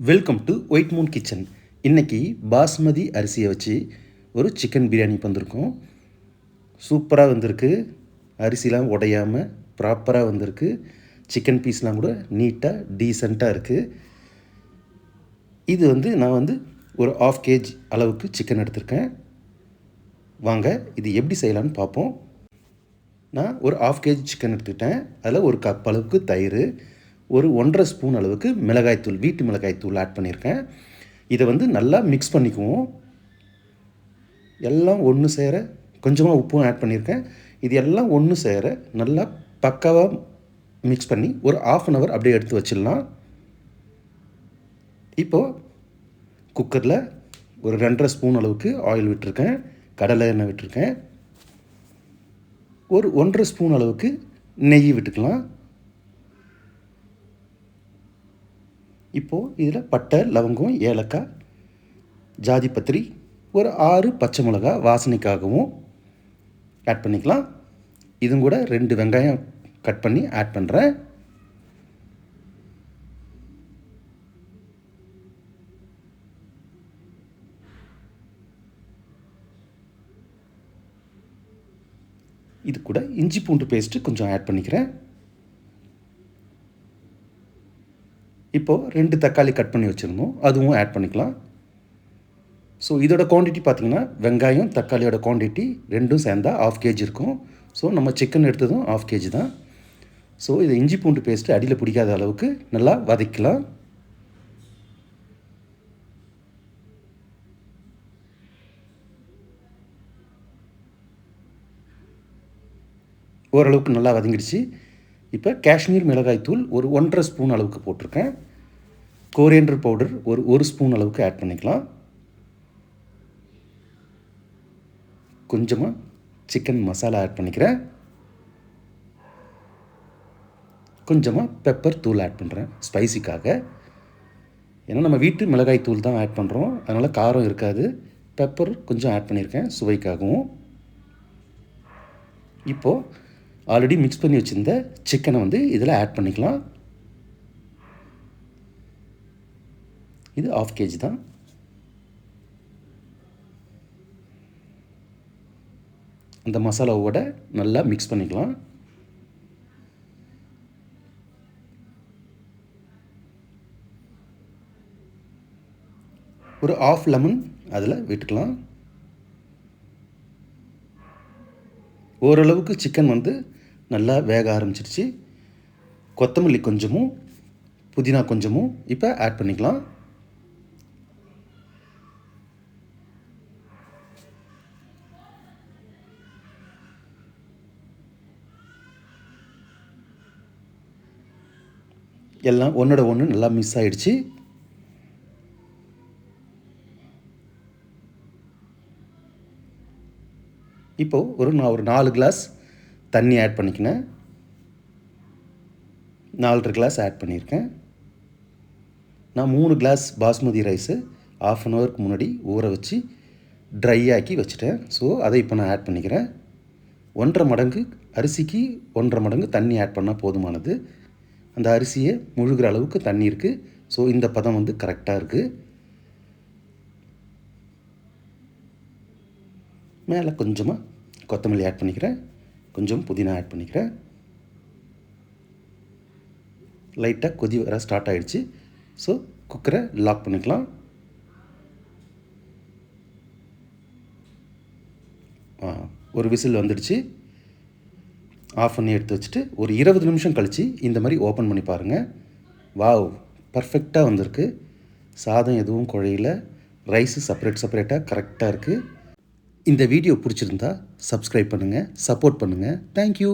Welcome to white Moon kitchen. இன்றைக்கி பாஸ்மதி அரிசியை வச்சு ஒரு சிக்கன் பிரியாணி வந்திருக்கோம். சூப்பராக வந்திருக்கு. அரிசிலாம் உடையாமல் ப்ராப்பராக வந்திருக்கு. சிக்கன் பீஸ்லாம் கூட நீட்டாக டீசெண்டாக இருக்குது. இது நான் ஒரு 1/2 kg அளவுக்கு சிக்கன் எடுத்திருக்கேன். வாங்க இது எப்படி செய்யலான்னு பார்ப்போம். நான் ஒரு 1/2 kg சிக்கன் எடுத்துக்கிட்டேன். அதில் ஒரு கப் அளவுக்கு தயிர், ஒரு 1.5 ஸ்பூன் அளவுக்கு மிளகாய்த்தூள், வீட்டு மிளகாய்த்தூள் ஆட் பண்ணியிருக்கேன். இதை நல்லா மிக்ஸ் பண்ணிக்குவோம். எல்லாம் ஒன்று சேர கொஞ்சமாக உப்பும் ஆட் பண்ணியிருக்கேன். இது எல்லாம் ஒன்று சேர நல்லா பக்காவாக மிக்ஸ் பண்ணி ஒரு 1/2 hour அப்படியே எடுத்து வச்சிடலாம். இப்போது குக்கரில் ஒரு 2.5 ஸ்பூன் அளவுக்கு ஆயில் விட்டுருக்கேன். கடலை எண்ணெய் விட்டுருக்கேன். ஒரு 1.5 ஸ்பூன் அளவுக்கு நெய் விட்டுக்கலாம். இப்போது இதில் பட்டை, லவங்கம், ஏலக்காய், ஜாதிபத்திரி, ஒரு 6 பச்சை மிளகா வாசனைக்காகவும் ஆட் பண்ணிக்கலாம். இதுவும் கூட 2 வெங்காயம் கட் பண்ணி ஆட் பண்ணுறேன். இது கூட இஞ்சி பூண்டு பேஸ்ட்டு கொஞ்சம் ஆட் பண்ணிக்கிறேன். இப்போது 2 தக்காளி கட் பண்ணி வச்சுருந்தோம், அதுவும் ஆட் பண்ணிக்கலாம். ஸோ இதோட குவான்டிட்டி பார்த்திங்கன்னா, வெங்காயம் தக்காளியோட குவான்டிட்டி ரெண்டும் சேர்ந்தால் 1/2 kg இருக்கும். ஸோ நம்ம சிக்கன் எடுத்ததும் 1/2 kg தான். ஸோ இதை இஞ்சி பூண்டு பேஸ்ட்டு அடியில் பிடிக்காத அளவுக்கு நல்லா வதக்கலாம். ஓரளவுக்கு நல்லா வதங்கிடுச்சு. இப்போ காஷ்மீர் மிளகாய்த்தூள் ஒரு 1.5 ஸ்பூன் அளவுக்கு போட்டிருக்கேன். கோரியண்டர் பவுடர் ஒரு 1 ஸ்பூன் அளவுக்கு ஆட் பண்ணிக்கலாம். கொஞ்சமாக சிக்கன் மசாலா ஆட் பண்ணிக்கிறேன். கொஞ்சமாக பெப்பர் தூள் ஆட் பண்ணுறேன் ஸ்பைசிக்காக. ஏன்னா நம்ம வீட்டு மிளகாய் தூள் தான் ஆட் பண்ணுறோம், அதனால் காரம் இருக்காது. பெப்பர் கொஞ்சம் ஆட் பண்ணியிருக்கேன் சுவைக்காகவும். இப்போது ஆல்ரெடி மிக்ஸ் பண்ணி வச்சுருந்த சிக்கனை இதில் ஆட் பண்ணிக்கலாம். இது 1/2 kg தான். அந்த மசாலாவோட நல்லா மிக்ஸ் பண்ணிக்கலாம். ஒரு 1/2 லெமன் அதில் விட்டுக்கலாம். ஓரளவுக்கு சிக்கன் நல்லா வேக ஆரம்பிச்சிருச்சு. கொத்தமல்லி கொஞ்சமும் புதினா கொஞ்சமும் இப்போ ஆட் பண்ணிக்கலாம். எல்லாம் ஒன்றோட ஒன்று நல்லா மிக்ஸ் ஆகிடுச்சு. இப்போது நான் ஒரு 4 கிளாஸ் தண்ணி ஆட் பண்ணிக்கினேன். 4.5 கிளாஸ் ஆட் பண்ணியிருக்கேன். நான் 3 கிளாஸ் பாஸ்மதி ரைஸு 1/2 hour முன்னாடி ஊற வச்சு ட்ரை ஆக்கி வச்சுட்டேன். ஸோ அதை இப்போ நான் ஆட் பண்ணிக்கிறேன். 1.5 மடங்கு அரிசிக்கு 1.5 மடங்கு தண்ணி ஆட் பண்ணால் போதுமானது. அந்த அரிசியை முழுகிற அளவுக்கு தண்ணி இருக்குது. ஸோ இந்த பதம் கரெக்டாக இருக்குது. மேலே கொஞ்சமாக கொத்தமல்லி ஆட் பண்ணிக்கிறேன். கொஞ்சம் புதினா ஆட் பண்ணிக்கிறேன். லைட்டாக கொதி வர ஸ்டார்ட் ஆகிடுச்சு. ஸோ குக்கரை லாக் பண்ணிக்கலாம். ஒரு விசில் வந்துடுச்சு. ஆஃப் பண்ணி எடுத்து வச்சுட்டு ஒரு 20 நிமிஷம் கழித்து இந்த மாதிரி ஓப்பன் பண்ணி பாருங்கள். வாவ், பர்ஃபெக்டாக வந்திருக்கு. சாதம் எதுவும் குழையில, ரைஸு செப்பரேட்டாக கரெக்டாக இருக்குது. இந்த வீடியோ பிடிச்சிருந்தா சப்ஸ்கிரைப் பண்ணுங்கள், சப்போர்ட் பண்ணுங்கள். தேங்க்யூ.